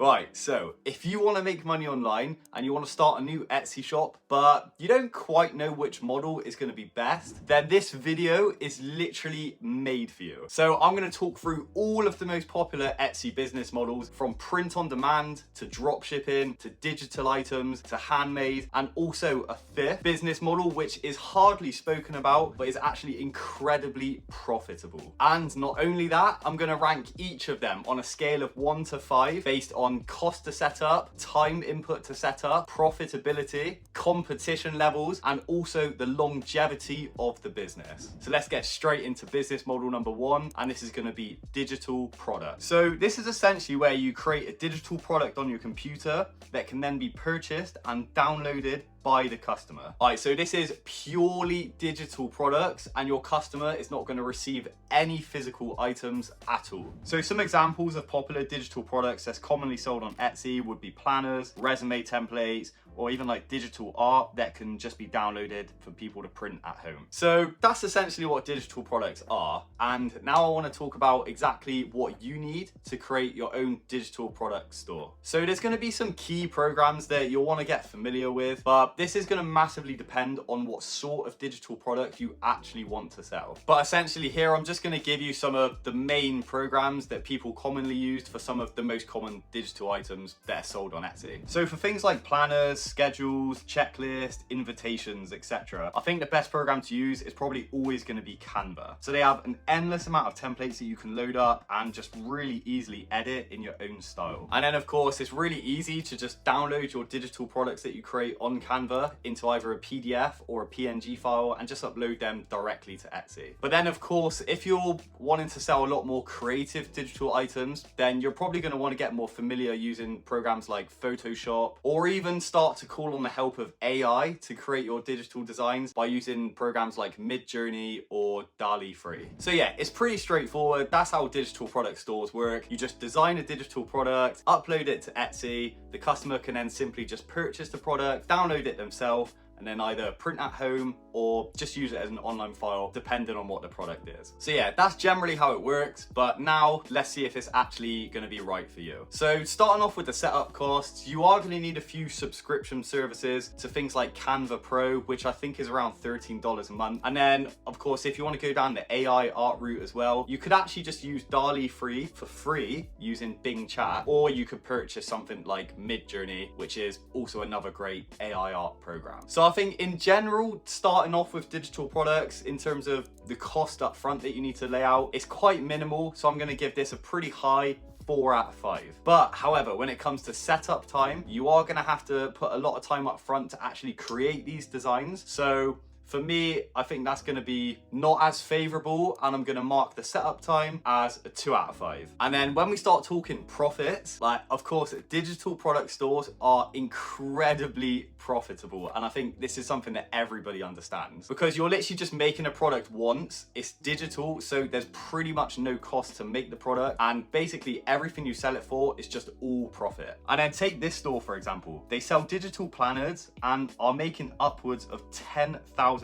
Right, so if you want to make money online and you want to start a new Etsy shop, but you don't quite know which model is going to be best, then this video is literally made for you. So I'm going to talk through all of the most popular Etsy business models, from print on demand to drop shipping to digital items to handmade, and also a fifth business model which is hardly spoken about but is actually incredibly profitable. And not only that, I'm going to rank each of them on a scale of 1 to 5 based on cost to set up, time input to set up, profitability, competition levels, and also the longevity of the business. So let's get straight into business model number 1, and this is going to be digital product. So this is essentially where you create a digital product on your computer that can then be purchased and downloaded by the customer. All right, so this is purely digital products and your customer is not going to receive any physical items at all. So some examples of popular digital products that's commonly sold on Etsy would be planners, resume templates, or even like digital art that can just be downloaded for people to print at home. So that's essentially what digital products are. And now I want to talk about exactly what you need to create your own digital product store. So there's going to be some key programs that you'll want to get familiar with, but this is going to massively depend on what sort of digital product you actually want to sell. But essentially here, I'm just going to give you some of the main programs that people commonly use for some of the most common digital items that are sold on Etsy. So for things like planners, schedules, checklists, invitations, etc., I think the best program to use is probably always going to be Canva. So they have an endless amount of templates that you can load up and just really easily edit in your own style. And then of course, it's really easy to just download your digital products that you create on Canva into either a PDF or a PNG file and just upload them directly to Etsy. But then of course, if you're wanting to sell a lot more creative digital items, then you're probably going to want to get more familiar using programs like Photoshop, or even start to call on the help of AI to create your digital designs by using programs like Midjourney or DALL-E 3. So yeah, it's pretty straightforward. That's how digital product stores work. You just design a digital product, upload it to Etsy. The customer can then simply just purchase the product, download it themselves, and then either print at home or just use it as an online file, depending on what the product is. So yeah, that's generally how it works, but now let's see if it's actually gonna be right for you. So starting off with the setup costs, you are gonna need a few subscription services to things like Canva Pro, which I think is around $13 a month. And then of course, if you wanna go down the AI art route as well, you could actually just use DALL-E 3 for free using Bing Chat, or you could purchase something like Midjourney, which is also another great AI art program. So I think in general, starting off with digital products in terms of the cost up front that you need to lay out, it's quite minimal. So I'm going to give this a pretty high 4 out of 5. But however, when it comes to setup time, you are going to have to put a lot of time up front to actually create these designs. So for me, I think that's going to be not as favorable, and I'm going to mark the setup time as a 2 out of 5. And then when we start talking profits, like of course, digital product stores are incredibly profitable. And I think this is something that everybody understands, because you're literally just making a product once. It's digital, so there's pretty much no cost to make the product. And basically everything you sell it for is just all profit. And then take this store, for example. They sell digital planners and are making upwards of $10,000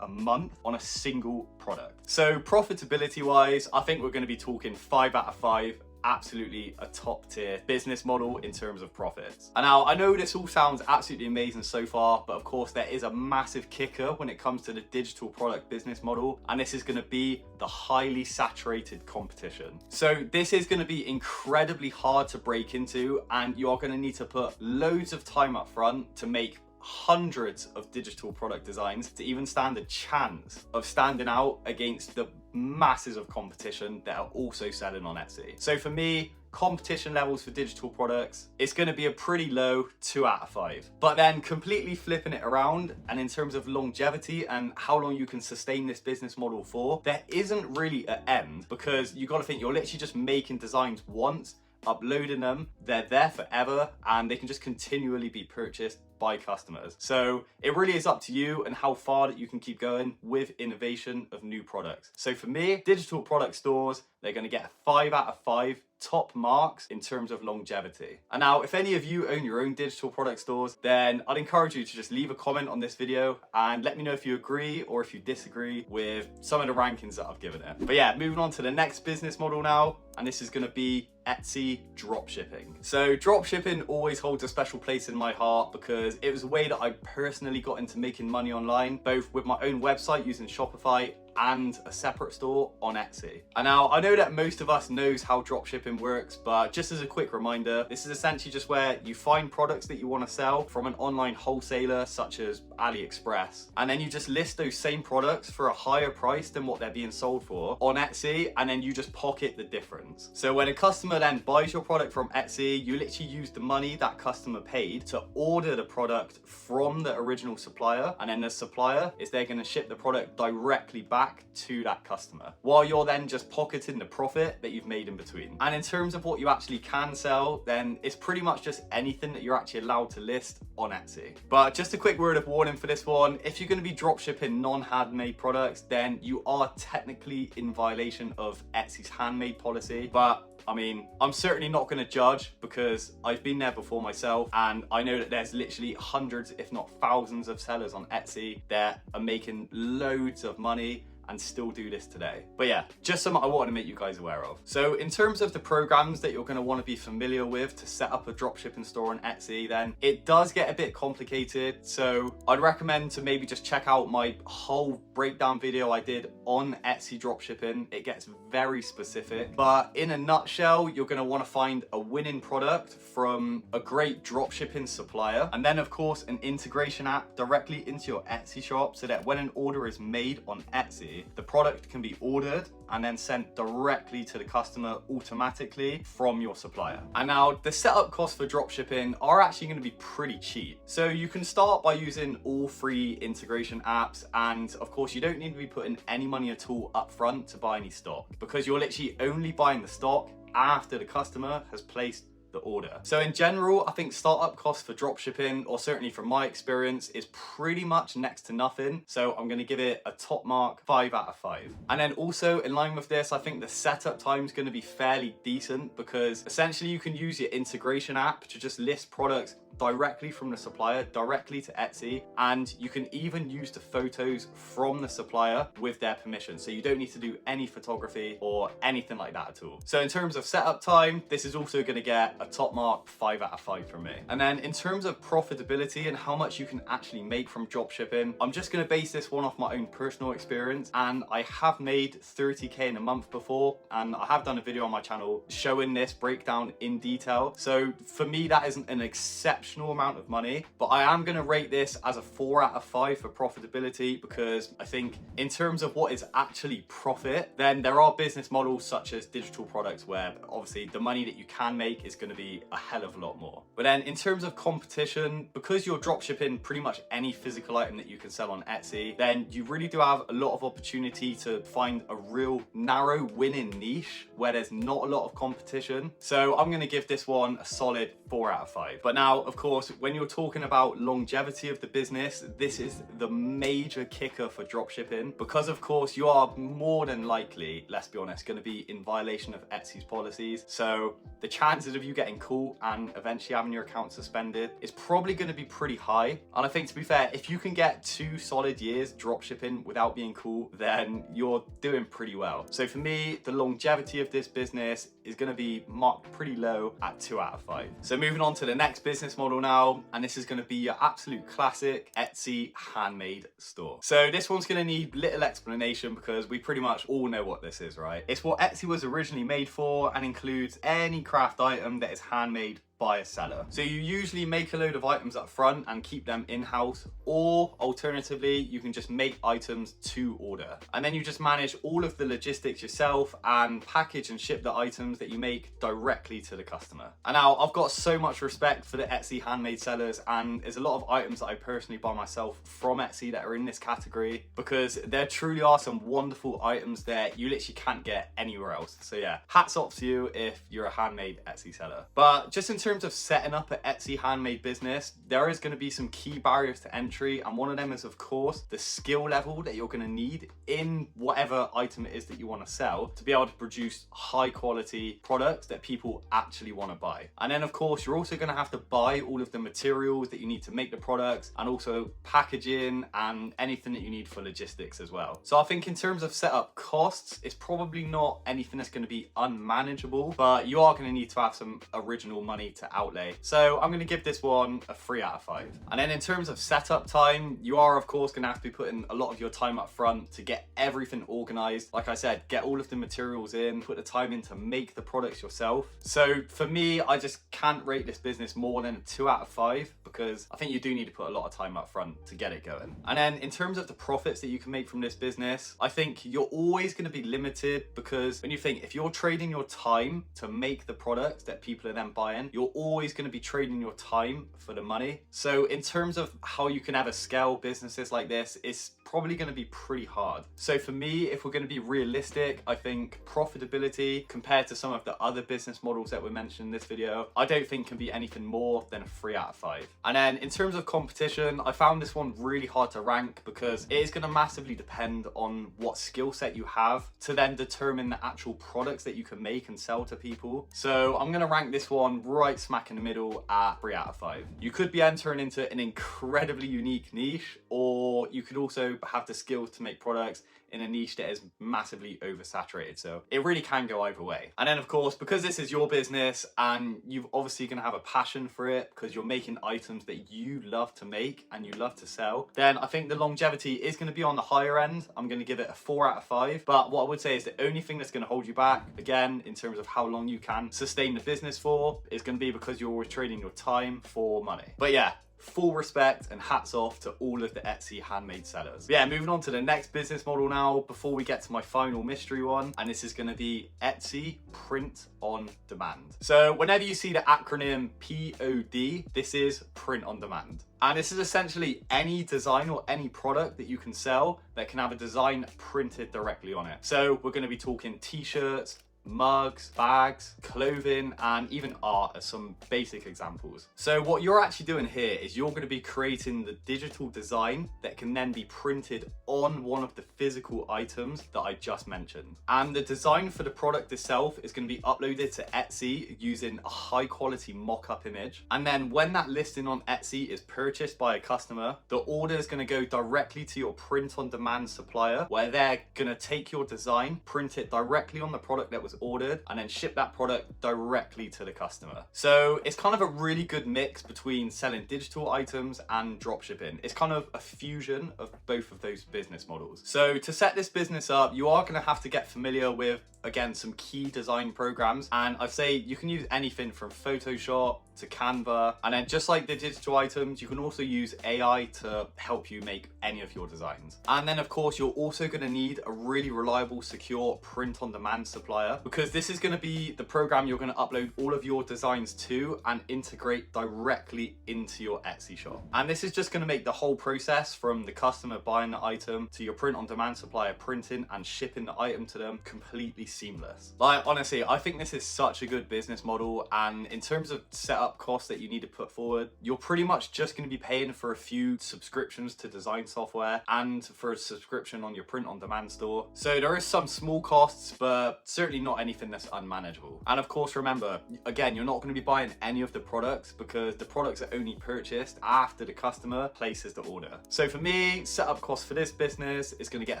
a month on a single product. So profitability wise, I think we're going to be talking 5 out of 5. Absolutely a top tier business model in terms of profits. And now I know this all sounds absolutely amazing so far, but of course there is a massive kicker when it comes to the digital product business model, and this is going to be the highly saturated competition. So this is going to be incredibly hard to break into, and you are going to need to put loads of time up front to make hundreds of digital product designs to even stand a chance of standing out against the masses of competition that are also selling on Etsy. So for me, competition levels for digital products, it's going to be a pretty low 2 out of 5. But then completely flipping it around, and in terms of longevity and how long you can sustain this business model for, there isn't really an end, because you got to think you're literally just making designs once, uploading them, they're there forever, and they can just continually be purchased by customers. So it really is up to you and how far that you can keep going with innovation of new products. So for me, digital product stores, they're going to get a 5 out of 5 top marks in terms of longevity. And now, if any of you own your own digital product stores, then I'd encourage you to just leave a comment on this video and let me know if you agree or if you disagree with some of the rankings that I've given it. But yeah, moving on to the next business model now, and this is going to be Etsy dropshipping. So dropshipping always holds a special place in my heart because it was a way that I personally got into making money online, both with my own website using Shopify and a separate store on Etsy. And now I know that most of us knows how dropshipping works, but just as a quick reminder, this is essentially just where you find products that you want to sell from an online wholesaler such as AliExpress, and then you just list those same products for a higher price than what they're being sold for on Etsy, and then you just pocket the difference. So when a customer then buys your product from Etsy, you literally use the money that customer paid to order the product from the original supplier, and then the supplier is they're going to ship the product directly back to that customer, while you're then just pocketing the profit that you've made in between. And in terms of what you actually can sell, then it's pretty much just anything that you're actually allowed to list on Etsy. But just a quick word of warning for this one, if you're going to be dropshipping non-handmade products, then you are technically in violation of Etsy's handmade policy. But I mean, I'm certainly not going to judge because I've been there before myself, and I know that there's literally hundreds, if not thousands of sellers on Etsy that are making loads of money and still do this today. But yeah, just something I wanted to make you guys aware of. So in terms of the programs that you're going to want to be familiar with to set up a dropshipping store on Etsy, then it does get a bit complicated. So I'd recommend to maybe just check out my whole breakdown video I did on Etsy dropshipping. It gets very specific, but in a nutshell, you're going to want to find a winning product from a great dropshipping supplier, and then of course an integration app directly into your Etsy shop so that when an order is made on Etsy, the product can be ordered and then sent directly to the customer automatically from your supplier. And now the setup costs for dropshipping are actually going to be pretty cheap. So you can start by using all free integration apps, and of course you don't need to be putting any money at all up front to buy any stock, because you're literally only buying the stock after the customer has placed the order. So in general, I think startup costs for dropshipping, or certainly from my experience, is pretty much next to nothing. So I'm going to give it a top mark 5 out of 5. And then also in line with this, I think the setup time is going to be fairly decent, because essentially you can use your integration app to just list products directly from the supplier, directly to Etsy, and you can even use the photos from the supplier with their permission. So you don't need to do any photography or anything like that at all. So in terms of setup time, this is also going to get a top mark 5 out of 5 from me. And then in terms of profitability and how much you can actually make from dropshipping, I'm just going to base this one off my own personal experience, and I have made 30k in a month before, and I have done a video on my channel showing this breakdown in detail. So for me, that isn't an exceptional amount of money, but I am going to rate this as a 4 out of 5 for profitability, because I think in terms of what is actually profit, then there are business models such as digital products where obviously the money that you can make is going to be a hell of a lot more. But then in terms of competition, because you're dropshipping pretty much any physical item that you can sell on Etsy, then you really do have a lot of opportunity to find a real narrow winning niche where there's not a lot of competition. So I'm going to give this one a solid 4 out of 5. But now, of course, when you're talking about longevity of the business, this is the major kicker for dropshipping, because of course you are more than likely, let's be honest, going to be in violation of Etsy's policies. So the chances of you getting caught and eventually having your account suspended is probably going to be pretty high. And I think, to be fair, if you can get 2 solid years dropshipping without being caught, then you're doing pretty well. So for me, the longevity of this business is going to be marked pretty low at 2 out of 5. So moving on to the next business model now, and this is going to be your absolute classic Etsy handmade store. So this one's going to need little explanation because we pretty much all know what this is, right? It's what Etsy was originally made for and includes any craft item that is handmade by a seller. So you usually make a load of items up front and keep them in-house, or alternatively you can just make items to order, and then you just manage all of the logistics yourself and package and ship the items that you make directly to the customer. And now I've got so much respect for the Etsy handmade sellers, and there's a lot of items that I personally buy myself from Etsy that are in this category, because there truly are some wonderful items that you literally can't get anywhere else. So yeah, hats off to you if you're a handmade Etsy seller. But just in terms of setting up an Etsy handmade business, there is going to be some key barriers to entry, and one of them is, of course, the skill level that you're going to need in whatever item it is that you want to sell to be able to produce high quality products that people actually want to buy. And then, of course, you're also going to have to buy all of the materials that you need to make the products, and also packaging and anything that you need for logistics as well. So I think in terms of setup costs, it's probably not anything that's going to be unmanageable, but you are going to need to have some original money to outlay. So I'm going to give this one a 3 out of 5. And then in terms of setup time, you are of course going to have to be putting a lot of your time up front to get everything organized. Like I said, get all of the materials in, put the time in to make the products yourself. So for me, I just can't rate this business more than a 2 out of 5 because I think you do need to put a lot of time up front to get it going. And then in terms of the profits that you can make from this business, I think you're always going to be limited, because when you think, if you're trading your time to make the products that people are then buying, you're always going to be trading your time for the money. So in terms of how you can ever scale businesses like this, it's probably going to be pretty hard. So for me, if we're going to be realistic, I think profitability compared to some of the other business models that were mentioned in this video, I don't think can be anything more than a 3 out of 5. And then in terms of competition, I found this one really hard to rank because it is going to massively depend on what skill set you have to then determine the actual products that you can make and sell to people. So I'm going to rank this one right smack in the middle at 3 out of 5. You could be entering into an incredibly unique niche, or you could also have the skills to make products in a niche that is massively oversaturated. So it really can go either way. And then of course, because this is your business and you've obviously going to have a passion for it because you're making items that you love to make and you love to sell, then I think the longevity is going to be on the higher end. I'm going to give it a 4 out of 5. But what I would say is the only thing that's going to hold you back, again, in terms of how long you can sustain the business for, is going to be because you're always trading your time for money. But yeah, full respect and hats off to all of the Etsy handmade sellers. Yeah, moving on to the next business model now before we get to my final mystery one, and this is going to be Etsy print on demand. So whenever you see the acronym POD, this is print on demand. And this is essentially any design or any product that you can sell that can have a design printed directly on it. So we're going to be talking t-shirts, mugs, bags, clothing, and even art as some basic examples. So what you're actually doing here is you're going to be creating the digital design that can then be printed on one of the physical items that I just mentioned. And the design for the product itself is going to be uploaded to Etsy using a high quality mock-up image. And then when that listing on Etsy is purchased by a customer, the order is going to go directly to your print on demand supplier, where they're going to take your design, print it directly on the product that was ordered, and then ship that product directly to the customer. So it's kind of a really good mix between selling digital items and dropshipping. It's kind of a fusion of both of those business models. So to set this business up, you are going to have to get familiar with, again, some key design programs. And I'd say you can use anything from Photoshop to Canva. And then just like the digital items, you can also use AI to help you make any of your designs. And then of course, you're also going to need a really reliable, secure print on demand supplier, because this is going to be the program you're going to upload all of your designs to and integrate directly into your Etsy shop. And this is just going to make the whole process from the customer buying the item to your print on demand supplier printing and shipping the item to them completely seamless. Like, honestly, I think this is such a good business model. And in terms of setup costs that you need to put forward, you're pretty much just going to be paying for a few subscriptions to design software and for a subscription on your print on demand store. So there is some small costs, but certainly not anything that's unmanageable. And of course, remember, again, you're not going to be buying any of the products because the products are only purchased after the customer places the order. So for me, setup costs for this business is going to get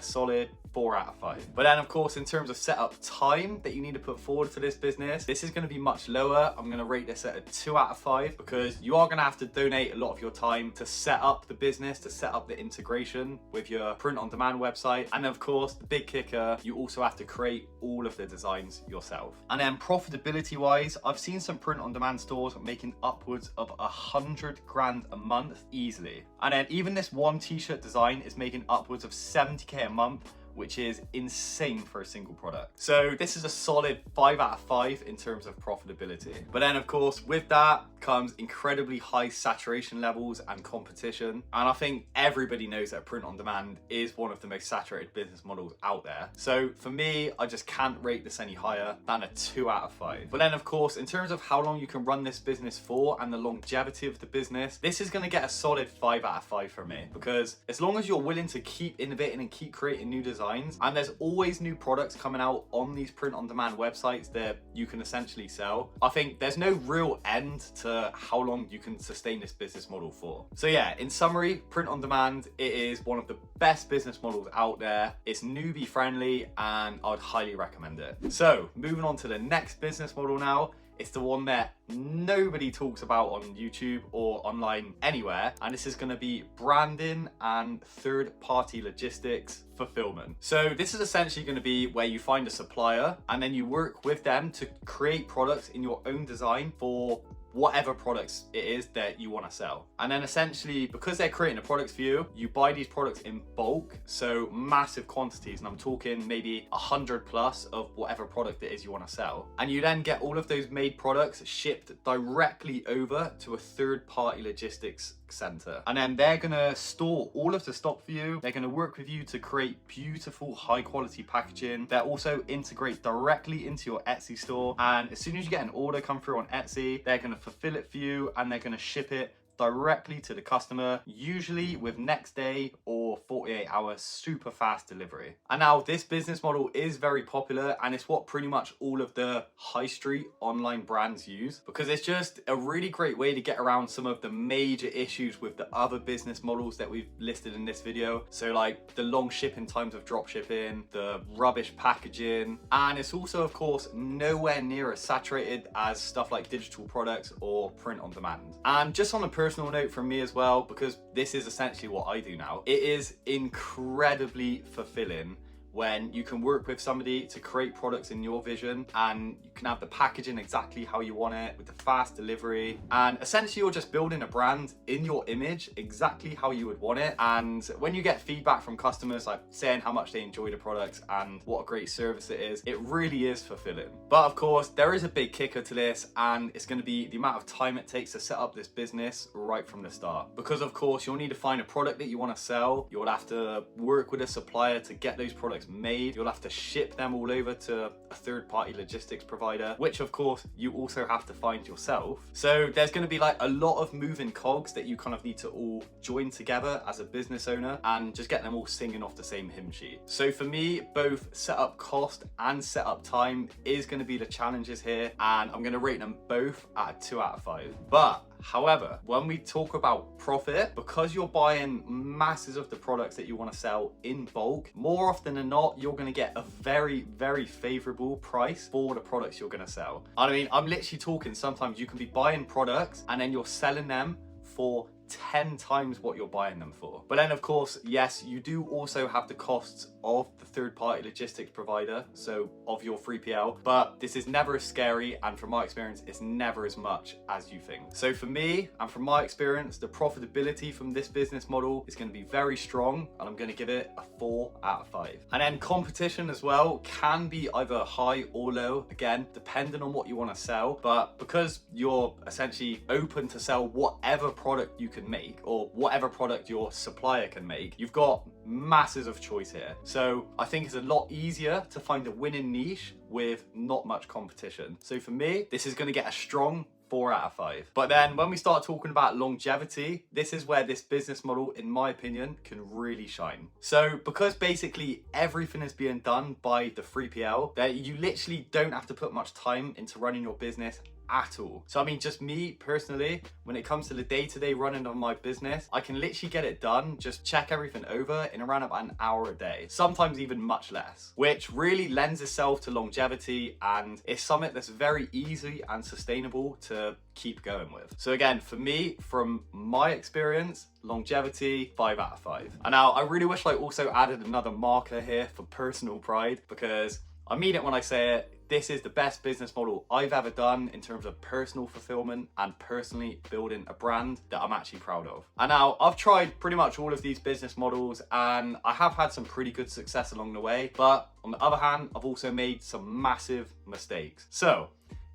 a solid 4 out of 5. But then of course, in terms of setup time that you need to put forward for this business, this is going to be much lower. I'm going to rate this at a 2 out of 5 because you are going to have to donate a lot of your time to set up the business, to set up the integration with your print on demand website. And of course, the big kicker, you also have to create all of the designs yourself. And then profitability wise, I've seen some print on demand stores making upwards of 100 grand a month easily. And then even this one t-shirt design is making upwards of 70k a month, which is insane for a single product. So this is a solid 5 out of 5 in terms of profitability. But then of course, with that comes incredibly high saturation levels and competition. And I think everybody knows that print on demand is one of the most saturated business models out there. So for me, I just can't rate this any higher than a 2 out of 5. But then of course, in terms of how long you can run this business for and the longevity of the business, this is gonna get a solid 5 out of 5 for me, because as long as you're willing to keep innovating and keep creating new designs, and there's always new products coming out on these print on demand websites that you can essentially sell, I think there's no real end to how long you can sustain this business model for. So yeah, in summary, print on demand, it is one of the best business models out there. It's newbie friendly and I'd highly recommend it. So moving on to the next business model now. It's the one that nobody talks about on YouTube or online anywhere, and this is going to be branding and third-party logistics fulfillment. So this is essentially going to be where you find a supplier and then you work with them to create products in your own design for whatever products it is that you want to sell. And then essentially, because they're creating the products for you, you buy these products in bulk, so massive quantities, and I'm talking maybe 100 plus of whatever product it is you want to sell. And you then get all of those made products shipped directly over to a third-party logistics center. And then they're gonna store all of the stock for you. They're gonna work with you to create beautiful, high quality packaging. They'll also integrate directly into your Etsy store. And as soon as you get an order come through on Etsy, they're gonna fulfill it for you and they're gonna ship it directly to the customer, usually with next day or 48-hour super fast delivery. And now this business model is very popular and it's what pretty much all of the high street online brands use, because it's just a really great way to get around some of the major issues with the other business models that we've listed in this video. So like the long shipping times of drop shipping, the rubbish packaging, and it's also of course nowhere near as saturated as stuff like digital products or print on demand. And just on a personal note from me as well, because this is essentially what I do now, it is incredibly fulfilling when you can work with somebody to create products in your vision and you can have the packaging exactly how you want it with the fast delivery, and essentially you're just building a brand in your image exactly how you would want it. And when you get feedback from customers like saying how much they enjoy the products and what a great service it is, it really is fulfilling. But of course there is a big kicker to this, and it's going to be the amount of time it takes to set up this business right from the start, because of course you'll need to find a product that you want to sell. You'll have to work with a supplier to get those products made. You'll have to ship them all over to a third-party logistics provider, which of course you also have to find yourself. So there's going to be like a lot of moving cogs that you kind of need to all join together as a business owner and just get them all singing off the same hymn sheet. So for me, both setup cost and setup time is going to be the challenges here, and I'm going to rate them both at a 2 out of 5. But however, when we talk about profit, because you're buying masses of the products that you want to sell in bulk, more often than not, you're going to get a very, very favorable price for the products you're going to sell. I mean, I'm literally talking sometimes you can be buying products and then you're selling them for 10 times what you're buying them for. But then of course, yes, you do also have the costs of the third-party logistics provider, so of your 3PL, but this is never as scary, and from my experience, it's never as much as you think. So for me, and from my experience, the profitability from this business model is going to be very strong, and I'm going to give it a 4 out of 5. And then competition as well can be either high or low, again, depending on what you want to sell, but because you're essentially open to sell whatever product you can make, or whatever product your supplier can make, you've got masses of choice here. So I think it's a lot easier to find a winning niche with not much competition. So for me, this is going to get a strong 4 out of 5. But then when we start talking about longevity, this is where this business model, in my opinion, can really shine. So because basically everything is being done by the 3PL, that you literally don't have to put much time into running your business at all. So I mean, just me personally, when it comes to the day-to-day running of my business, I can literally get it done, just check everything over in around about an hour a day, sometimes even much less, which really lends itself to longevity, and it's something that's very easy and sustainable to keep going with. So again, for me, from my experience, longevity, 5 out of 5. And now I really wish I also added another marker here for personal pride, because I mean it when I say it, this is the best business model I've ever done in terms of personal fulfillment and personally building a brand that I'm actually proud of. And now I've tried pretty much all of these business models and I have had some pretty good success along the way, but on the other hand, I've also made some massive mistakes. So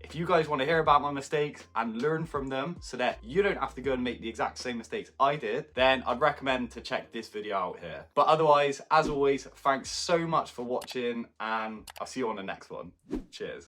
If you guys want to hear about my mistakes and learn from them so that you don't have to go and make the exact same mistakes I did, then I'd recommend to check this video out here. But otherwise, as always, thanks so much for watching, and I'll see you on the next one. Cheers.